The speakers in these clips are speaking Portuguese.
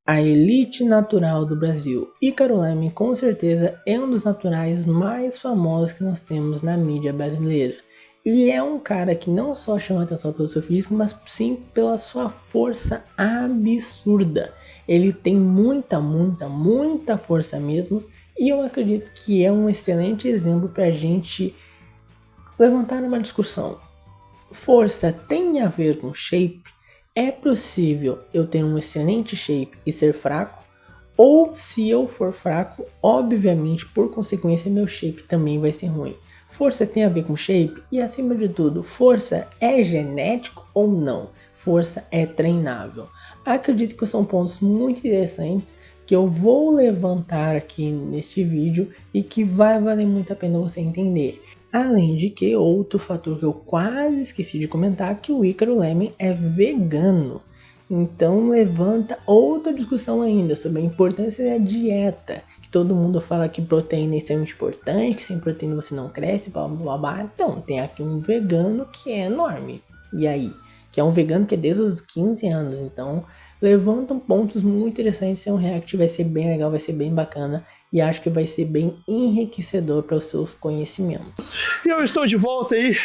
A elite natural do Brasil. Ícaro Leme com certeza é um dos naturais mais famosos que nós temos na mídia brasileira. E é um cara que não só chama atenção pelo seu físico, mas sim pela sua força absurda. Ele tem muita força mesmo. E eu acredito que é um excelente exemplo para a gente levantar uma discussão. Força tem a ver com shape? É possível eu ter um excelente shape e ser fraco? Ou se eu for fraco, obviamente, por consequência, meu shape também vai ser ruim. Força tem a ver com shape? E acima de tudo, força é genético ou não? Força é treinável? Acredito que são pontos muito interessantes que eu vou levantar aqui neste vídeo e que vai valer muito a pena você entender. Além de que, outro fator que eu quase esqueci de comentar, que o Ícaro Leme é vegano. Então levanta outra discussão ainda sobre a importância da dieta. Que todo mundo fala que proteína é extremamente importante, que sem proteína você não cresce, blá blá blá. Então, tem aqui um vegano que é enorme. E aí? Que é um vegano que é desde os 15 anos. Então, levantam pontos muito interessantes. Ser um react vai ser bem legal, vai ser bem bacana. E acho que vai ser bem enriquecedor para os seus conhecimentos. E eu estou de volta aí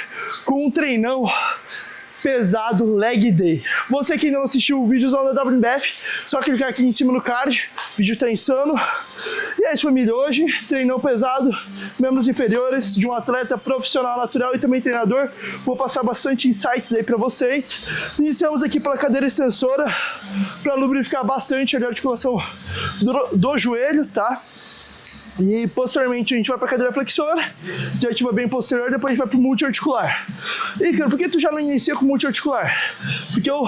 com um treinão pesado Leg Day. Você que não assistiu o vídeozão da WBF, só clicar aqui em cima no card, o vídeo tá insano. E é isso, família, hoje treinão pesado, membros inferiores de um atleta profissional natural e também treinador. Vou passar bastante insights aí pra vocês. Iniciamos aqui pela cadeira extensora, para lubrificar bastante a articulação do joelho, tá? E posteriormente a gente vai para a cadeira flexora, já ativa bem posterior, depois a gente vai para o multiarticular. E cara, por que tu já não inicia com multiarticular? Porque eu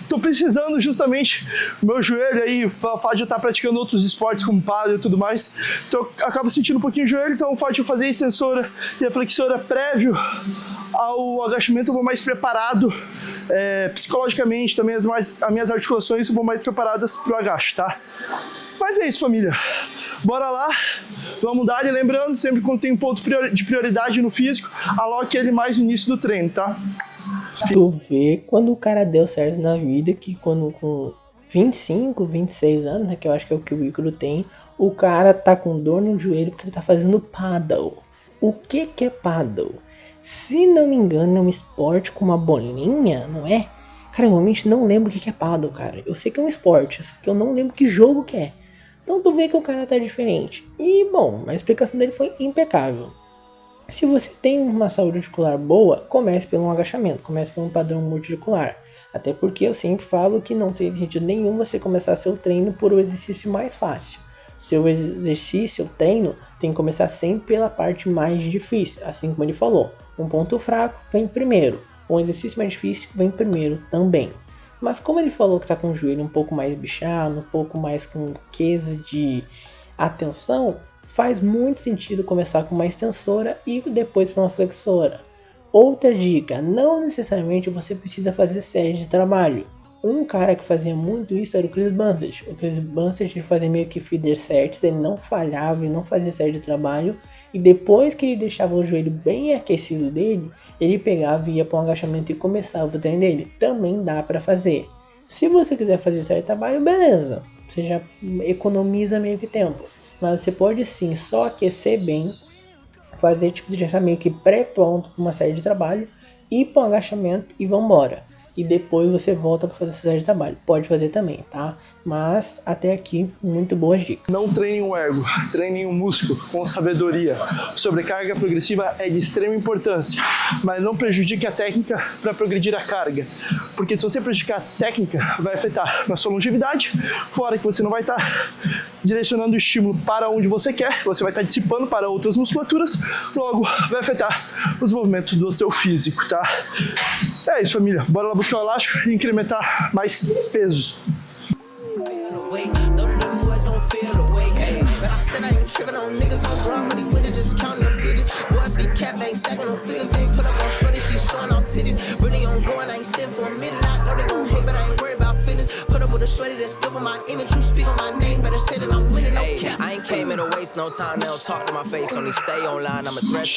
tô precisando justamente, meu joelho aí, o fato de eu estar praticando outros esportes como paddle e tudo mais, então eu acabo sentindo um pouquinho o joelho, então o fato de eu fazer a extensora e a flexora prévio ao agachamento eu vou mais preparado, psicologicamente também as minhas articulações vão mais preparadas para o agacho, tá? Mas é isso, família. Bora lá, vamos dar. E lembrando, sempre quando tem um ponto de prioridade no físico, aloque ele mais no início do treino, tá? Tu vê quando o cara deu certo na vida, que quando com 25, 26 anos, né, que eu acho que é o que o Ícaro tem, o cara tá com dor no joelho porque ele tá fazendo paddle. O que é paddle? Se não me engano, é um esporte com uma bolinha, não é? Cara, eu realmente não lembro o que é paddle, cara. Eu sei que é um esporte, só que eu não lembro que jogo que é. Então tu vê que o cara tá diferente. E bom, a explicação dele foi impecável. Se você tem uma saúde articular boa, comece pelo um agachamento, comece por um padrão multiarticular. Até porque eu sempre falo que não tem sentido nenhum você começar seu treino por um exercício mais fácil. Seu exercício, seu treino, tem que começar sempre pela parte mais difícil, assim como ele falou. Um ponto fraco vem primeiro, um exercício mais difícil vem primeiro também. Mas como ele falou que tá com o joelho um pouco mais bichado, um pouco mais com queso de atenção, faz muito sentido começar com uma extensora e depois para uma flexora. Outra dica, não necessariamente você precisa fazer série de trabalho. Um cara que fazia muito isso era o Chris Bumstead. O Chris Bumstead fazia meio que feeder sets, ele não falhava e não fazia série de trabalho. E depois que ele deixava o joelho bem aquecido dele, ele pegava e ia para um agachamento e começava o treino dele. Também dá para fazer. Se você quiser fazer série de trabalho, beleza. Você já economiza meio que tempo. Mas você pode sim só aquecer bem, fazer tipo de já meio que pré-pronto para uma série de trabalho, ir para um agachamento e vambora. E depois você volta para fazer essa série de trabalho. Pode fazer também, tá? Mas até aqui, muito boas dicas. Não treine um ergo, treine um músculo com sabedoria. Sobrecarga progressiva é de extrema importância, mas não prejudique a técnica para progredir a carga. Porque se você prejudicar a técnica, vai afetar na sua longevidade, fora que você não vai estar direcionando o estímulo para onde você quer, você vai estar dissipando para outras musculaturas, logo vai afetar os movimentos do seu físico, tá? É isso, família. Bora lá buscar o elástico e incrementar mais peso.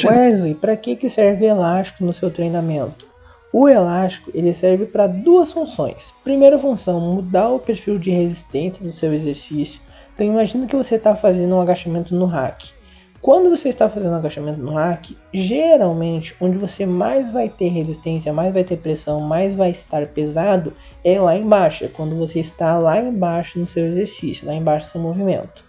Wesley, para que serve elástico no seu treinamento? O elástico ele serve para duas funções. Primeira função, mudar o perfil de resistência do seu exercício. Então imagina que você está fazendo um agachamento no rack. Quando você está fazendo um agachamento no rack, geralmente onde você mais vai ter resistência, mais vai ter pressão, mais vai estar pesado, é lá embaixo. É quando você está lá embaixo no seu exercício, lá embaixo do seu movimento.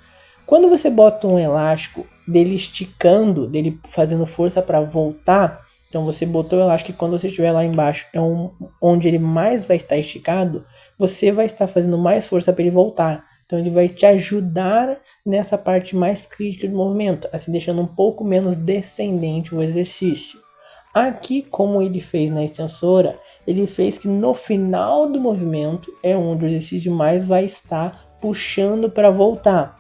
Quando você bota um elástico dele esticando, dele fazendo força para voltar, então você botou o elástico e quando você estiver lá embaixo é onde ele mais vai estar esticado, você vai estar fazendo mais força para ele voltar. Então ele vai te ajudar nessa parte mais crítica do movimento, assim deixando um pouco menos descendente o exercício. Aqui, como ele fez na extensora, ele fez que no final do movimento é onde o exercício mais vai estar puxando para voltar.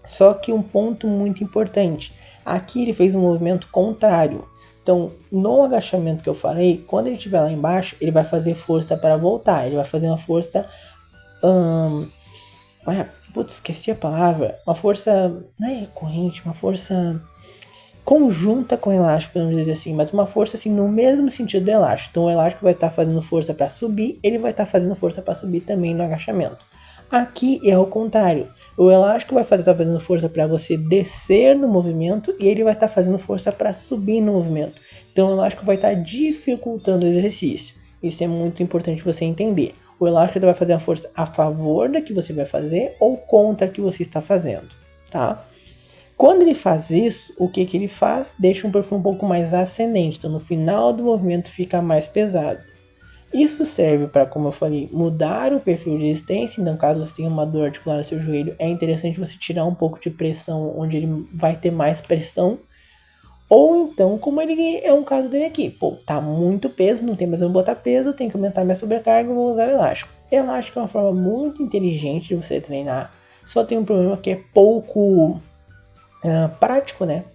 Só que um ponto muito importante, aqui ele fez um movimento contrário. Então, no agachamento que eu falei, quando ele estiver lá embaixo, ele vai fazer força para voltar. Ele vai fazer uma força... esqueci a palavra. Uma força... Não é recorrente, uma força... conjunta com o elástico, podemos dizer assim. Mas uma força assim no mesmo sentido do elástico. Então, o elástico vai estar fazendo força para subir. Ele vai estar fazendo força para subir também no agachamento. Aqui é o contrário. O elástico vai estar fazendo força para você descer no movimento e ele vai estar fazendo força para subir no movimento. Então o elástico vai estar dificultando o exercício. Isso é muito importante você entender. O elástico vai fazer a força a favor da que você vai fazer ou contra a que você está fazendo, tá? Quando ele faz isso, o que ele faz? Deixa um perfil um pouco mais ascendente. Então no final do movimento fica mais pesado. Isso serve para, como eu falei, mudar o perfil de resistência. Então, caso você tenha uma dor articular no seu joelho, é interessante você tirar um pouco de pressão onde ele vai ter mais pressão. Ou então, como ele é um caso dele aqui, tá muito peso, não tem mais onde botar peso, tem que aumentar minha sobrecarga, vou usar o elástico. Elástico é uma forma muito inteligente de você treinar, só tem um problema que é pouco prático, né?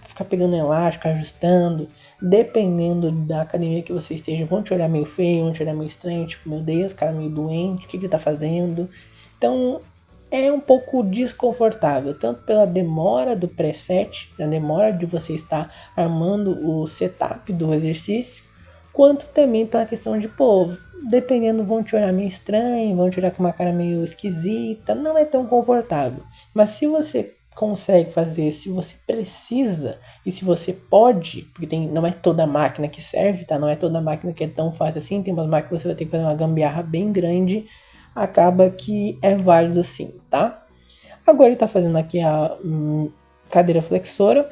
Ficar pegando elástico, ajustando, dependendo da academia que você esteja, vão te olhar meio feio, vão te olhar meio estranho, tipo, meu Deus, cara meio doente, o que ele tá fazendo? Então, é um pouco desconfortável, tanto pela demora do preset, a demora de você estar armando o setup do exercício, quanto também pela questão de, dependendo, vão te olhar meio estranho, vão te olhar com uma cara meio esquisita, não é tão confortável. Mas se você consegue fazer, se você precisa e se você pode, porque não é toda máquina que serve, tá? Não é toda máquina que é tão fácil assim, tem umas máquinas que você vai ter que fazer uma gambiarra bem grande, acaba que é válido sim, tá? Agora ele tá fazendo aqui a cadeira flexora,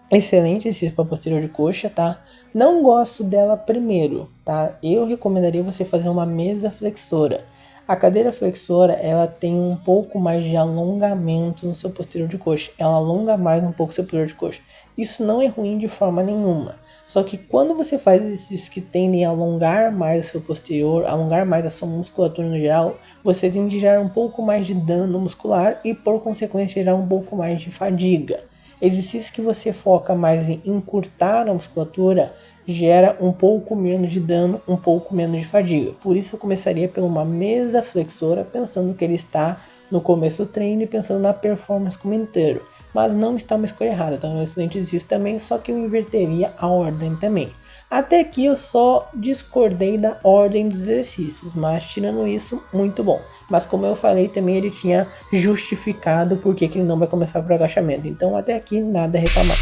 excelente exercício para posterior de coxa, tá? Não gosto dela primeiro, tá? Eu recomendaria você fazer uma mesa flexora. A cadeira flexora, ela tem um pouco mais de alongamento no seu posterior de coxa. Ela alonga mais um pouco o seu posterior de coxa. Isso não é ruim de forma nenhuma. Só que quando você faz exercícios que tendem a alongar mais o seu posterior, alongar mais a sua musculatura no geral, você tende a gerar um pouco mais de dano muscular e por consequência gerar um pouco mais de fadiga. Exercícios que você foca mais em encurtar a musculatura, gera um pouco menos de dano, um pouco menos de fadiga. Por isso eu começaria por uma mesa flexora, pensando que ele está no começo do treino e pensando na performance como inteiro. Mas não está uma escolha errada, então é um excelente exercício também, só que eu inverteria a ordem também. Até aqui eu só discordei da ordem dos exercícios, mas tirando isso, muito bom. Mas como eu falei também, ele tinha justificado por que ele não vai começar por agachamento. Então até aqui nada a reclamar.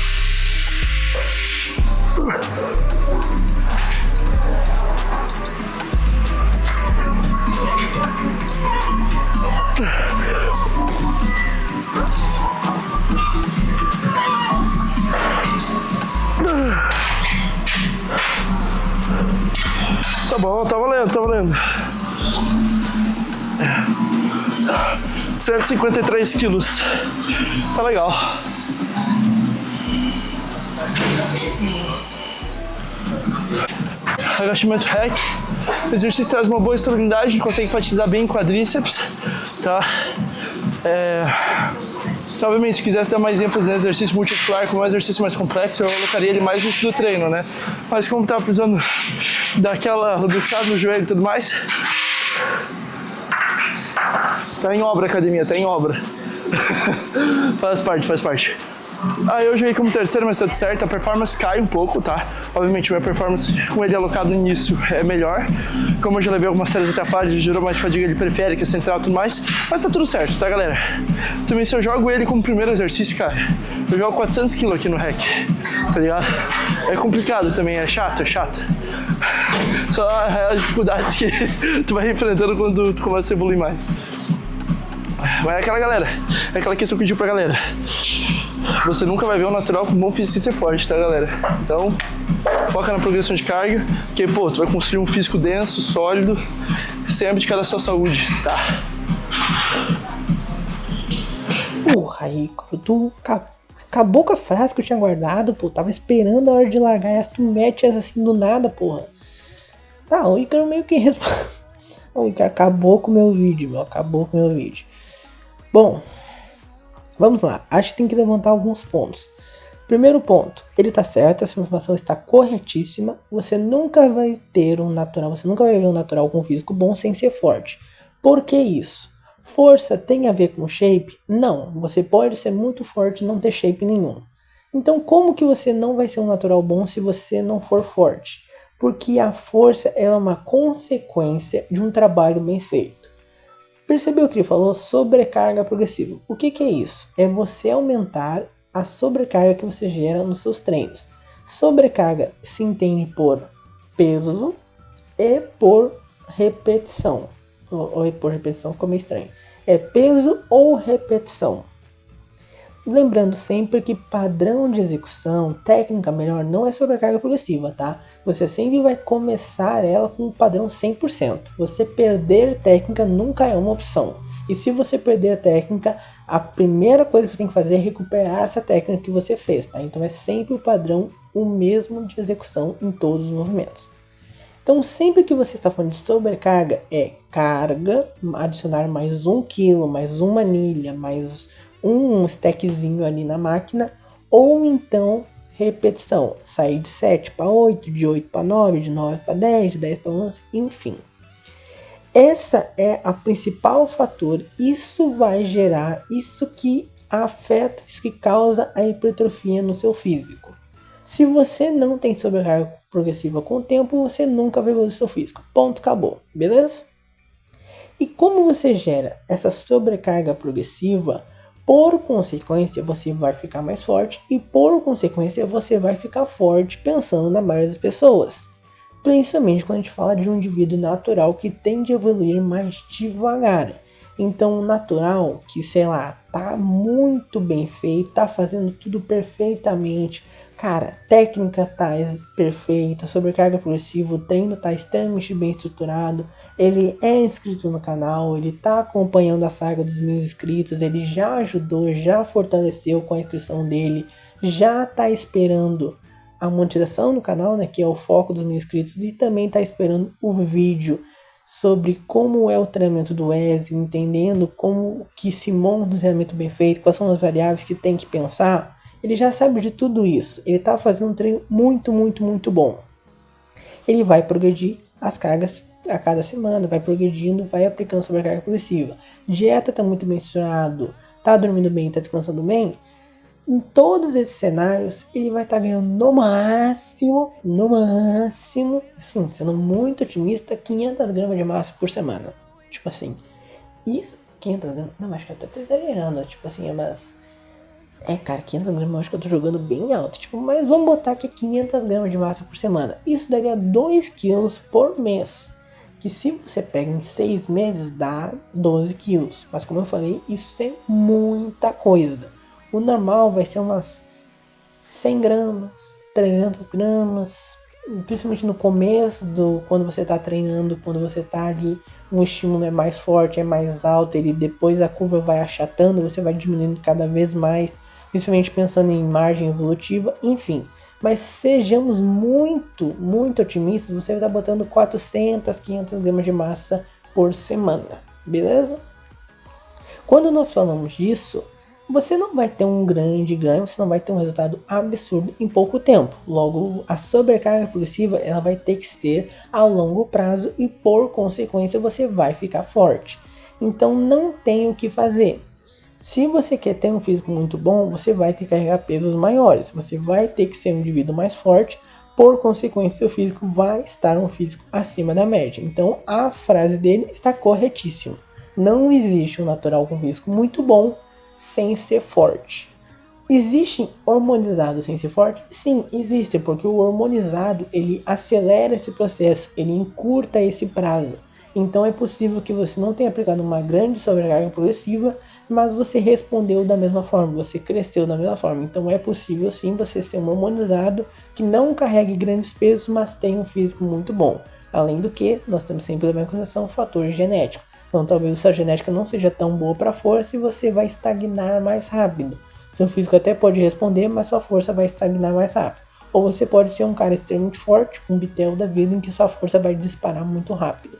Tá bom, tá valendo, tá valendo. 153 quilos. Tá legal. Agachamento hack. O exercício traz uma boa estabilidade, a gente consegue enfatizar bem o quadríceps, tá? Obviamente, se quisesse dar mais ênfase no exercício multiarticular, como é um exercício mais complexo, eu alocaria ele mais no início do treino, né? Mas como tá precisando daquela lubrificada no joelho e tudo mais, tá em obra a academia, tá em obra. Faz parte, faz parte. Aí eu joguei como terceiro, mas tudo certo, a performance cai um pouco, tá? Obviamente minha performance com ele alocado no início é melhor. Como eu já levei algumas séries até a fase, gerou mais fadiga de periférica, central e tudo mais. Mas tá tudo certo, tá, galera? Também se eu jogo ele como primeiro exercício, cara, eu jogo 400 kg aqui no rec, tá ligado? É complicado também, é chato, é chato. Só as dificuldades que tu vai enfrentando quando tu começa a evoluir mais. Mas é aquela galera, é aquela questão que eu digo pra galera. Você nunca vai ver um natural com bom físico e ser forte, tá, galera? Então, foca na progressão de carga, porque, pô, tu vai construir um físico denso, sólido, sem abdicar da sua saúde, tá? Porra, Ícaro, tu acabou com a frase que eu tinha guardado, pô. Tava esperando a hora de largar essa, tu mete essa assim do nada, porra. Tá, o Ícaro meio que responde. O Ícaro acabou com o meu vídeo, meu. Acabou com o meu vídeo. Bom, vamos lá. Acho que tem que levantar alguns pontos. Primeiro ponto, ele tá certo, essa informação está corretíssima. Você nunca vai ter um natural, você nunca vai ver um natural com físico bom sem ser forte. Por que isso? Força tem a ver com shape? Não, você pode ser muito forte e não ter shape nenhum. Então como que você não vai ser um natural bom se você não for forte? Porque a força é uma consequência de um trabalho bem feito. Percebeu o que ele falou? Sobrecarga progressiva. O que é isso? É você aumentar a sobrecarga que você gera nos seus treinos. Sobrecarga se entende por peso e por repetição. Ou por repetição ficou meio estranho. É peso ou repetição. Lembrando sempre que padrão de execução, técnica melhor, não é sobrecarga progressiva, tá? Você sempre vai começar ela com um padrão 100%. Você perder técnica nunca é uma opção. E se você perder técnica, a primeira coisa que você tem que fazer é recuperar essa técnica que você fez, tá? Então é sempre o padrão o mesmo de execução em todos os movimentos. Então sempre que você está falando de sobrecarga, é carga, adicionar mais 1 kg, mais uma anilha, mais um stackzinho ali na máquina, ou então repetição, sair de 7 para 8, de 8 para 9, de 9 para 10, de 10 para 11, enfim. Essa é a principal fator, isso vai gerar, isso que afeta, isso que causa a hipertrofia no seu físico. Se você não tem sobrecarga progressiva com o tempo, você nunca vai evoluir seu físico. Ponto, acabou, beleza? E como você gera essa sobrecarga progressiva, por consequência você vai ficar mais forte e por consequência você vai ficar forte pensando na maioria das pessoas. Principalmente quando a gente fala de um indivíduo natural que tende a evoluir mais devagar. Então o natural que, sei lá, tá muito bem feito, tá fazendo tudo perfeitamente. Cara, técnica tá perfeita, sobrecarga progressiva, o treino tá extremamente bem estruturado. Ele é inscrito no canal, ele tá acompanhando a saga dos 1000 inscritos, ele já ajudou, já fortaleceu com a inscrição dele, já tá esperando a monetização no canal, né, que é o foco dos 1000 inscritos, e também tá esperando o vídeo sobre como é o treinamento do Wesley, entendendo como que se monta um treinamento bem feito, quais são as variáveis que tem que pensar. Ele já sabe de tudo isso, ele tá fazendo um treino muito bom. Ele vai progredir as cargas a cada semana, vai progredindo, vai aplicando sobrecarga progressiva. Dieta tá muito bem estruturado, tá dormindo bem, tá descansando bem. Em todos esses cenários, ele vai estar ganhando no máximo, assim, sendo muito otimista, 500 gramas de massa por semana. Tipo assim, isso, 500 gramas, não, acho que eu tô exagerando, tipo assim, cara, 500 gramas eu acho que eu tô jogando bem alto, tipo, mas vamos botar aqui 500 gramas de massa por semana. Isso daria 2 quilos por mês, que se você pega em 6 meses, dá 12 quilos. Mas como eu falei, isso é muita coisa. O normal vai ser umas 100 gramas, 300 gramas, principalmente no começo, quando você está treinando, quando você está ali, um estímulo é mais forte, é mais alto, depois a curva vai achatando, você vai diminuindo cada vez mais, principalmente pensando em margem evolutiva, enfim. Mas sejamos muito otimistas, você vai estar botando 400, 500 gramas de massa por semana, beleza? Quando nós falamos disso, você não vai ter um grande ganho, você não vai ter um resultado absurdo em pouco tempo. Logo, a sobrecarga progressiva ela vai ter que ser a longo prazo e por consequência você vai ficar forte. Então não tem o que fazer. Se você quer ter um físico muito bom, você vai ter que carregar pesos maiores, você vai ter que ser um indivíduo mais forte, por consequência seu físico vai estar um físico acima da média. Então a frase dele está corretíssima. Não existe um natural com físico muito bom sem ser forte. Existe hormonizado sem ser forte? Sim, existe, porque o hormonizado ele acelera esse processo, ele encurta esse prazo. Então é possível que você não tenha aplicado uma grande sobrecarga progressiva, mas você respondeu da mesma forma, você cresceu da mesma forma. Então é possível sim você ser um hormonizado que não carregue grandes pesos, mas tem um físico muito bom. Além do que, nós temos sempre levar em consideração o fator genético. Então talvez sua genética não seja tão boa para força e você vai estagnar mais rápido. Seu físico até pode responder, mas sua força vai estagnar mais rápido. Ou você pode ser um cara extremamente forte, um Bitel da vida, em que sua força vai disparar muito rápido.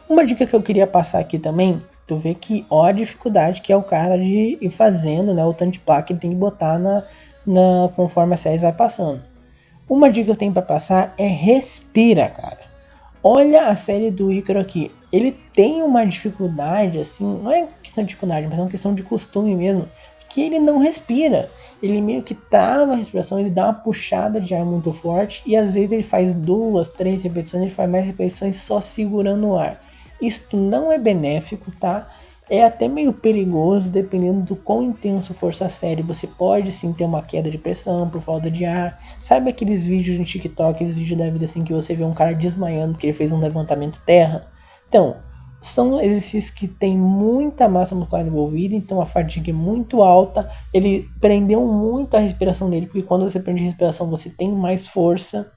Uma dica que eu queria passar aqui também, tu vê que ó a dificuldade que é o cara de ir fazendo, né, o tanto de placa que ele tem que botar conforme a série vai passando. Uma dica que eu tenho para passar é respira, cara. Olha a série do Ícaro aqui. Ele tem uma dificuldade, assim, não é questão de dificuldade, mas é uma questão de costume mesmo, que ele não respira. Ele meio que trava a respiração, ele dá uma puxada de ar muito forte e às vezes ele faz 2, 3 repetições, ele faz mais repetições só segurando o ar. Isto não é benéfico, tá? É até meio perigoso, dependendo do quão intenso for sua série. Você pode sim ter uma queda de pressão por falta de ar. Sabe aqueles vídeos no TikTok, aqueles vídeos da vida assim que você vê um cara desmaiando porque ele fez um levantamento terra? Então, são exercícios que tem muita massa muscular envolvida, então a fadiga é muito alta. Ele prendeu muito a respiração dele, porque quando você prende a respiração você tem mais força.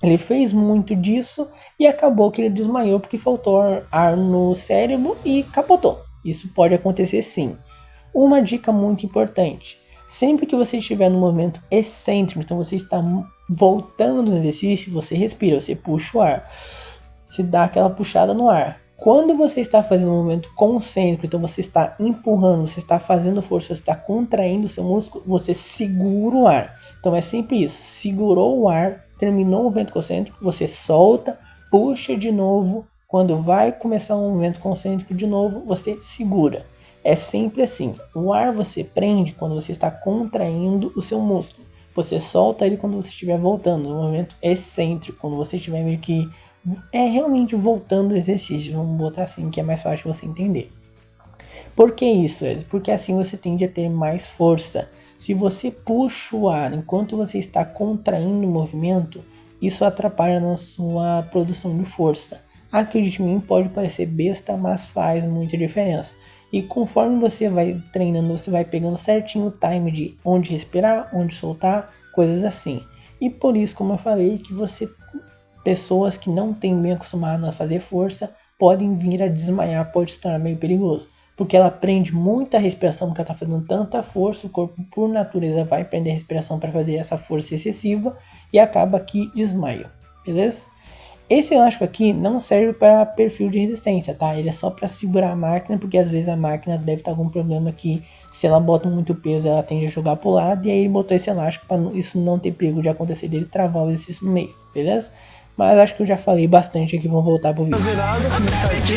Ele fez muito disso e acabou que ele desmaiou porque faltou ar no cérebro e capotou. Isso pode acontecer sim. Uma dica muito importante: sempre que você estiver no movimento excêntrico, então você está voltando no exercício, você respira, você puxa o ar, você dá aquela puxada no ar. Quando você está fazendo um movimento concêntrico, então você está empurrando, você está fazendo força, você está contraindo o seu músculo, você segura o ar. Então é sempre isso, segurou o ar, terminou o movimento concêntrico, você solta, puxa de novo. Quando vai começar um movimento concêntrico de novo, você segura. É sempre assim. O ar você prende quando você está contraindo o seu músculo. Você solta ele quando você estiver voltando. No movimento excêntrico, quando você estiver meio que realmente voltando o exercício. Vamos botar assim, que é mais fácil você entender. Por que isso, Ed? Porque assim você tende a ter mais força. Se você puxa o ar enquanto você está contraindo o movimento, isso atrapalha na sua produção de força. Acredite em mim, pode parecer besta, mas faz muita diferença. E conforme você vai treinando, você vai pegando certinho o time de onde respirar, onde soltar, coisas assim. E por isso, como eu falei, que pessoas que não têm bem acostumado a fazer força, podem vir a desmaiar, pode se tornar meio perigoso. Porque ela prende muita respiração, porque ela está fazendo tanta força, o corpo por natureza vai prender a respiração para fazer essa força excessiva e acaba que desmaia, beleza? Esse elástico aqui não serve para perfil de resistência, tá? Ele é só para segurar a máquina, porque às vezes a máquina deve estar com algum problema que se ela bota muito peso, ela tende a jogar pro lado, e aí ele botou esse elástico para isso não ter perigo de acontecer dele travar o exercício no meio, beleza? Mas acho que eu já falei bastante aqui, vamos voltar pro vídeo. Começar aqui.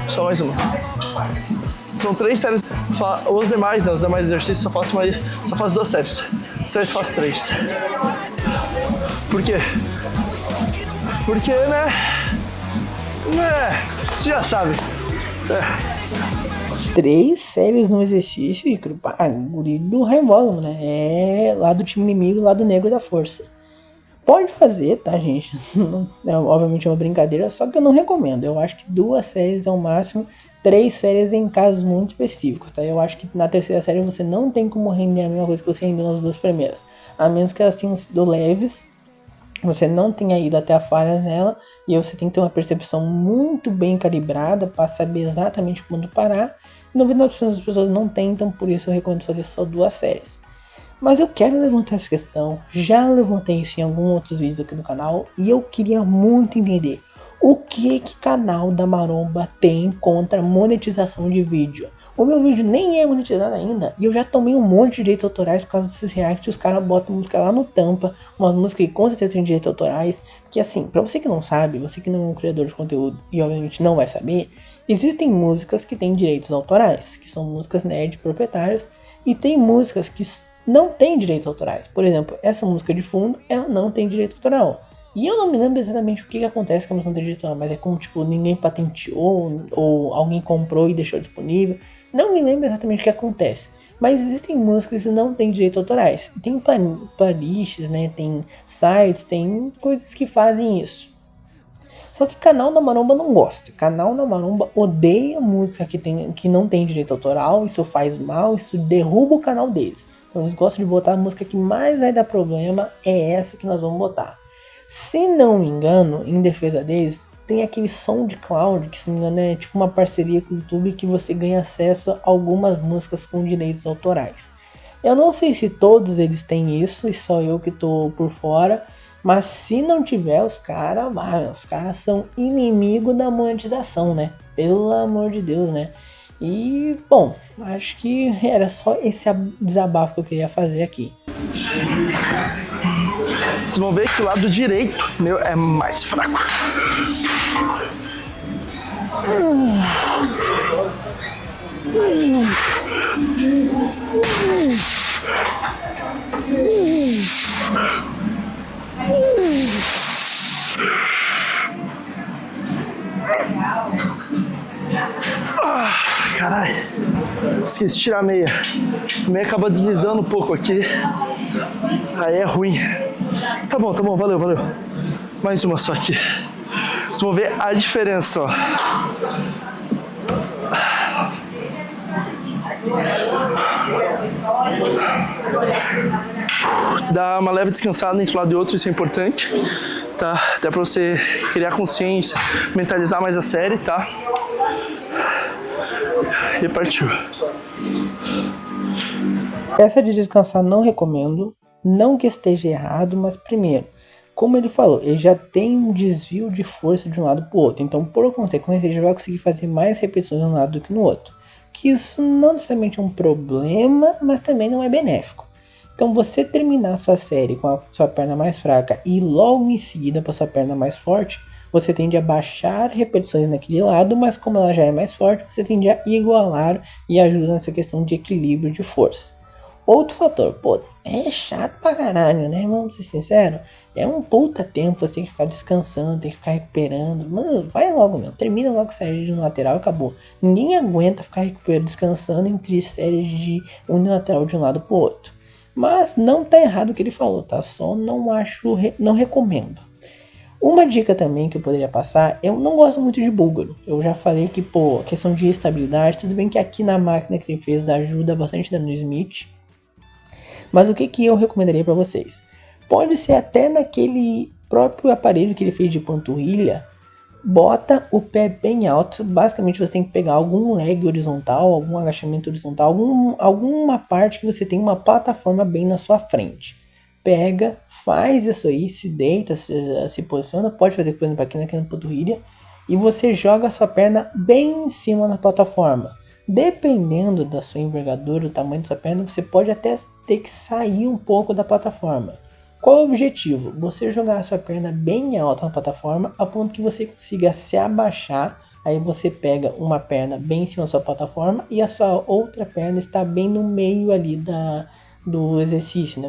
Só mais uma. São 3 séries. Os demais exercícios só faço 2 séries. Séries faço 3. Por quê? Porque, né? Você já sabe. 3 séries no exercício e guri do high volume, né? É lá do time inimigo, lá do negro da força. Pode fazer, tá, gente? Obviamente é uma brincadeira, só que eu não recomendo. Eu acho que 2 séries é o máximo, 3 séries em casos muito específicos, tá? Eu acho que na terceira série você não tem como render a mesma coisa que você rendeu nas 2 primeiras. A menos que elas tenham sido leves, você não tenha ido até a falha nela, e você tem que ter uma percepção muito bem calibrada para saber exatamente quando parar. 99% das pessoas não tem, então por isso eu recomendo fazer só 2 séries. Mas eu quero levantar essa questão, já levantei isso em alguns outros vídeos aqui no canal, e eu queria muito entender o que canal da Maromba tem contra monetização de vídeo. O meu vídeo nem é monetizado ainda, e eu já tomei um monte de direitos autorais por causa desses reacts. Os caras botam música lá no tampa, umas músicas que com certeza tem direitos autorais. Que assim, pra você que não sabe, você que não é um criador de conteúdo e obviamente não vai saber, existem músicas que têm direitos autorais, que são músicas nerd proprietárias, e tem músicas que não têm direitos autorais. Por exemplo, essa música de fundo, ela não tem direito autoral. E eu não me lembro exatamente o que acontece com a música não tem direito autoral, mas é como tipo, ninguém patenteou, ou alguém comprou e deixou disponível. Não me lembro exatamente o que acontece. Mas existem músicas que não têm direitos autorais. E tem playlists, né? Tem sites, tem coisas que fazem isso. Só que canal da Maromba não gosta. Canal da Maromba odeia música que não tem direito autoral. Isso faz mal, isso derruba o canal deles. Então eles gostam de botar a música que mais vai dar problema. É essa que nós vamos botar. Se não me engano, em defesa deles, tem aquele SoundCloud, que se não me engano é tipo uma parceria com o YouTube, que você ganha acesso a algumas músicas com direitos autorais. Eu não sei se todos eles têm isso, e só eu que tô por fora. Mas se não tiver, os caras são inimigo da monetização, né? Pelo amor de Deus, né? E, bom, acho que era só esse desabafo que eu queria fazer aqui. Vocês vão ver que o lado direito meu é mais fraco. Caralho, esqueci de tirar a meia. A meia acaba deslizando um pouco aqui. Aí é ruim. Mas tá bom, valeu. Mais uma só aqui. Vocês vão ver a diferença, ó. Dá uma leve descansada entre um lado e outro, isso é importante, tá? Até pra você criar consciência, mentalizar mais a série, tá? E partiu. Essa de descansar não recomendo, não que esteja errado, mas primeiro, como ele falou, ele já tem um desvio de força de um lado para o outro, então por consequência ele já vai conseguir fazer mais repetições de um lado do que no outro. Que isso não necessariamente é um problema, mas também não é benéfico. Então você terminar sua série com a sua perna mais fraca e logo em seguida para sua perna mais forte, você tende a baixar repetições naquele lado, mas como ela já é mais forte, você tende a igualar e ajuda nessa questão de equilíbrio de força. Outro fator, é chato pra caralho, né? Vamos ser sinceros. É um puta tempo, você tem que ficar descansando, tem que ficar recuperando. Mano, vai logo, meu. Termina logo a série de unilateral e acabou. Ninguém aguenta ficar recuperando, descansando entre séries de unilateral de um lado pro outro. Mas não tá errado o que ele falou, tá? Só não recomendo. Uma dica também que eu poderia passar, eu não gosto muito de búlgaro. Eu já falei que, questão de estabilidade, tudo bem que aqui na máquina que ele fez ajuda bastante da no Smith. Mas o que eu recomendaria para vocês? Pode ser até naquele próprio aparelho que ele fez de panturrilha, bota o pé bem alto. Basicamente você tem que pegar algum leg horizontal, algum agachamento horizontal, alguma parte que você tem uma plataforma bem na sua frente. Pega, faz isso aí, se deita, se posiciona, pode fazer por exemplo aqui na panturrilha, e você joga a sua perna bem em cima na plataforma. Dependendo da sua envergadura, do tamanho da sua perna, você pode até ter que sair um pouco da plataforma. Qual é o objetivo? Você jogar a sua perna bem alta na plataforma, a ponto que você consiga se abaixar. Aí você pega uma perna bem em cima da sua plataforma e a sua outra perna está bem no meio ali do exercício, né?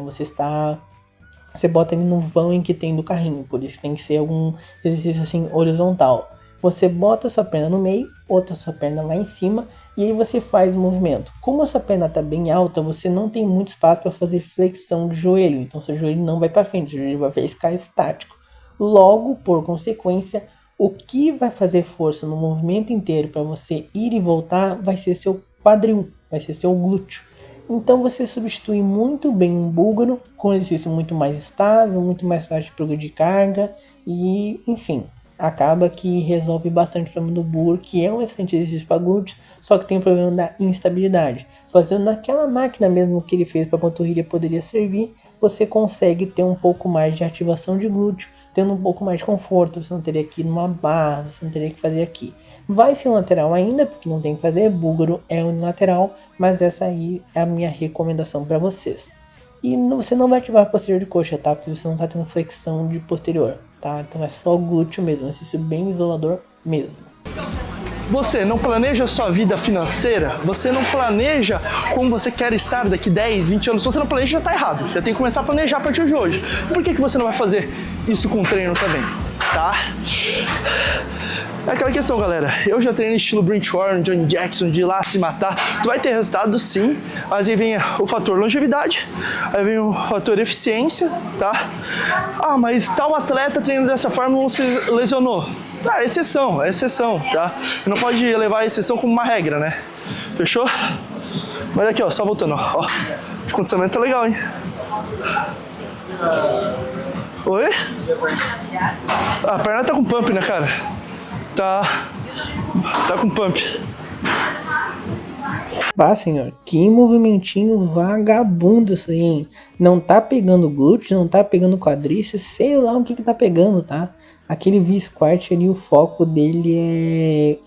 Você bota ele no vão em que tem do carrinho, por isso tem que ser algum exercício assim horizontal. Você bota a sua perna no meio, outra sua perna lá em cima, e aí você faz o movimento. Como a sua perna está bem alta, você não tem muito espaço para fazer flexão de joelho, então seu joelho não vai para frente, seu joelho vai ficar estático. Logo, por consequência, o que vai fazer força no movimento inteiro para você ir e voltar vai ser seu quadril. vai ser seu glúteo. Então você substitui muito bem um búlgaro com um exercício muito mais estável, muito mais fácil de progredir de carga e, enfim, acaba que resolve bastante o problema do búlgaro, que é um excelente exercício para glúteos, só que tem o problema da instabilidade. Fazendo naquela máquina mesmo que ele fez para panturrilha poderia servir, você consegue ter um pouco mais de ativação de glúteo, tendo um pouco mais de conforto. Você não teria que ir numa barra, você não teria que fazer aqui. Vai ser um lateral ainda, porque não tem que fazer, búlgaro é unilateral, mas essa aí é a minha recomendação para vocês. E você não vai ativar a posterior de coxa, tá? Porque você não tá tendo flexão de posterior, tá? Então é só glúteo mesmo, um exercício bem isolador mesmo. Você não planeja a sua vida financeira? Você não planeja como você quer estar daqui 10, 20 anos? Se você não planeja, já está errado. Você tem que começar a planejar a partir de hoje. Por que você não vai fazer isso com treino também? Tá? É aquela questão, galera. Eu já treinei estilo Brent Warren, Johnny Jackson, de ir lá se matar. Tu vai ter resultado, sim, mas aí vem o fator longevidade, aí vem o fator eficiência, tá? Ah, mas tal atleta treinando dessa forma não se lesionou. Ah, é exceção, tá? Não pode levar a exceção como uma regra, né? Fechou? Mas aqui, ó, só voltando, ó. O condicionamento tá legal, hein? Oi? A perna tá com pump, né, cara? Tá com pump. Bah, senhor, que movimentinho vagabundo isso aí, hein? Não tá pegando glúteo, não tá pegando quadríceps, sei lá o que tá pegando, tá? Aquele V-Squat ali, o foco dele é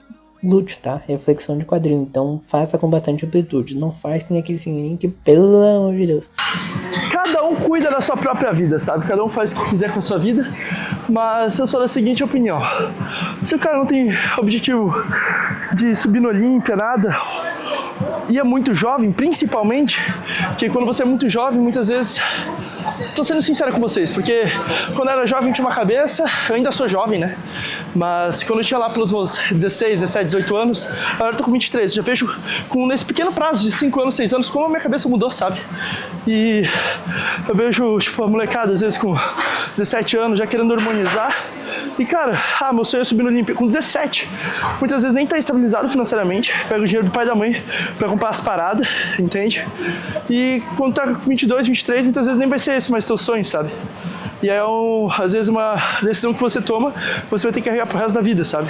glúteo, tá? Reflexão de quadril, então faça com bastante amplitude. Não faz que nem aquele senhorinho que, pelo amor de Deus. Cada um cuida da sua própria vida, sabe? Cada um faz o que quiser com a sua vida, mas eu sou da seguinte opinião. Se o cara não tem objetivo de subir no Olímpia, nada, e é muito jovem, principalmente, porque quando você é muito jovem, muitas vezes... Tô sendo sincero com vocês, porque quando eu era jovem tinha uma cabeça, eu ainda sou jovem, né? Mas quando eu tinha lá pelos meus 16, 17, 18 anos, agora eu tô com 23, já vejo nesse pequeno prazo de 5 anos, 6 anos, como a minha cabeça mudou, sabe? E eu vejo, tipo, a molecada, às vezes com 17 anos, já querendo harmonizar. E cara, meu sonho é subir no Olímpia com 17. Muitas vezes nem tá estabilizado financeiramente. Pega o dinheiro do pai e da mãe pra comprar as paradas, entende? E quando tá com 22, 23, muitas vezes nem vai ser esse mais seu sonho, sabe? E é, às vezes, uma decisão que você toma, você vai ter que carregar pro resto da vida, sabe?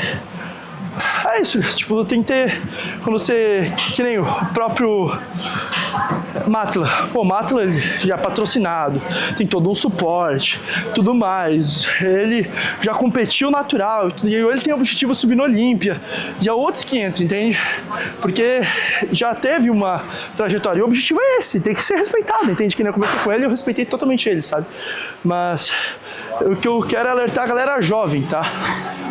É isso, tipo, tem que ter, quando você, que nem o próprio Matla, pô, Matla já é patrocinado, tem todo um suporte, tudo mais, ele já competiu natural, e ele tem o objetivo de subir no Olímpia, e há outros 500, entende? Porque já teve uma trajetória, e o objetivo é esse, tem que ser respeitado, entende? Que nem eu conversei com ele, eu respeitei totalmente ele, sabe? Mas o que eu quero é alertar a galera jovem, tá?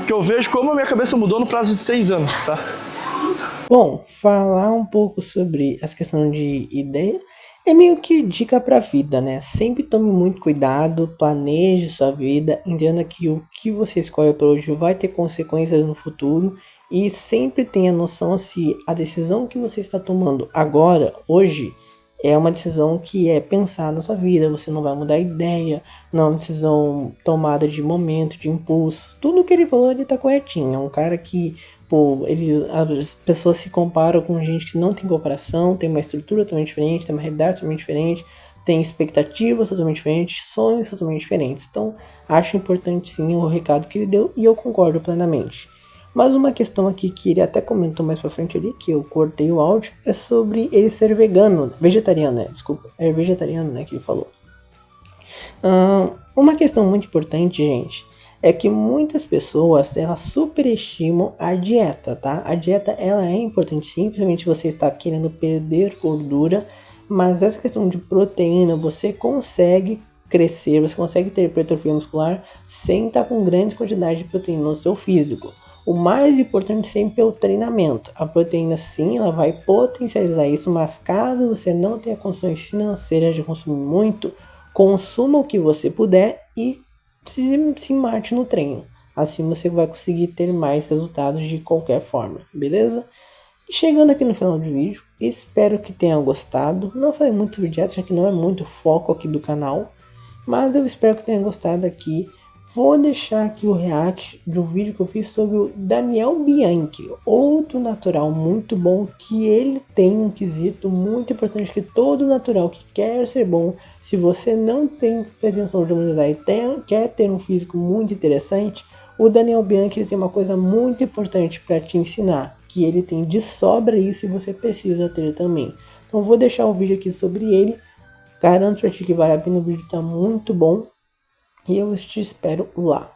Que eu vejo como a minha cabeça mudou no prazo de 6 anos, tá? Bom, falar um pouco sobre essa questão de ideia é meio que dica pra vida, né? Sempre tome muito cuidado, planeje sua vida, entenda que o que você escolhe para hoje vai ter consequências no futuro e sempre tenha noção se a decisão que você está tomando agora, hoje, é uma decisão que é pensada na sua vida, você não vai mudar a ideia, não é uma decisão tomada de momento, de impulso. Tudo que ele falou, ele tá corretinho. É um cara que, pô, as pessoas se comparam com gente que não tem comparação, tem uma estrutura totalmente diferente, tem uma realidade totalmente diferente, tem expectativas totalmente diferentes, sonhos totalmente diferentes. Então, acho importante sim o recado que ele deu e eu concordo plenamente. Mas uma questão aqui que ele até comentou mais pra frente ali, que eu cortei o áudio, é sobre ele ser vegetariano, né? Desculpa, é vegetariano, né, que ele falou. Uma questão muito importante, gente, é que muitas pessoas, elas superestimam a dieta, tá? A dieta, ela é importante sim, principalmente você está querendo perder gordura, mas essa questão de proteína, você consegue crescer, você consegue ter hipertrofia muscular sem estar com grandes quantidades de proteína no seu físico. O mais importante sempre é o treinamento. A proteína sim, ela vai potencializar isso, mas caso você não tenha condições financeiras de consumir muito, consuma o que você puder e se mate no treino. Assim você vai conseguir ter mais resultados de qualquer forma, beleza? Chegando aqui no final do vídeo, espero que tenham gostado. Não falei muito sobre dieta, já que não é muito foco aqui do canal, mas eu espero que tenham gostado aqui. vou deixar aqui o react do vídeo que eu fiz sobre o Daniel Bianchi, outro natural muito bom, que ele tem um quesito muito importante que todo natural que quer ser bom, se você não tem pretensão de monetizar e quer ter um físico muito interessante, o Daniel Bianchi ele tem uma coisa muito importante para te ensinar, que ele tem de sobra isso e você precisa ter também. Então vou deixar um vídeo aqui sobre ele, garanto pra ti que vale a pena, o vídeo tá muito bom. E eu te espero lá.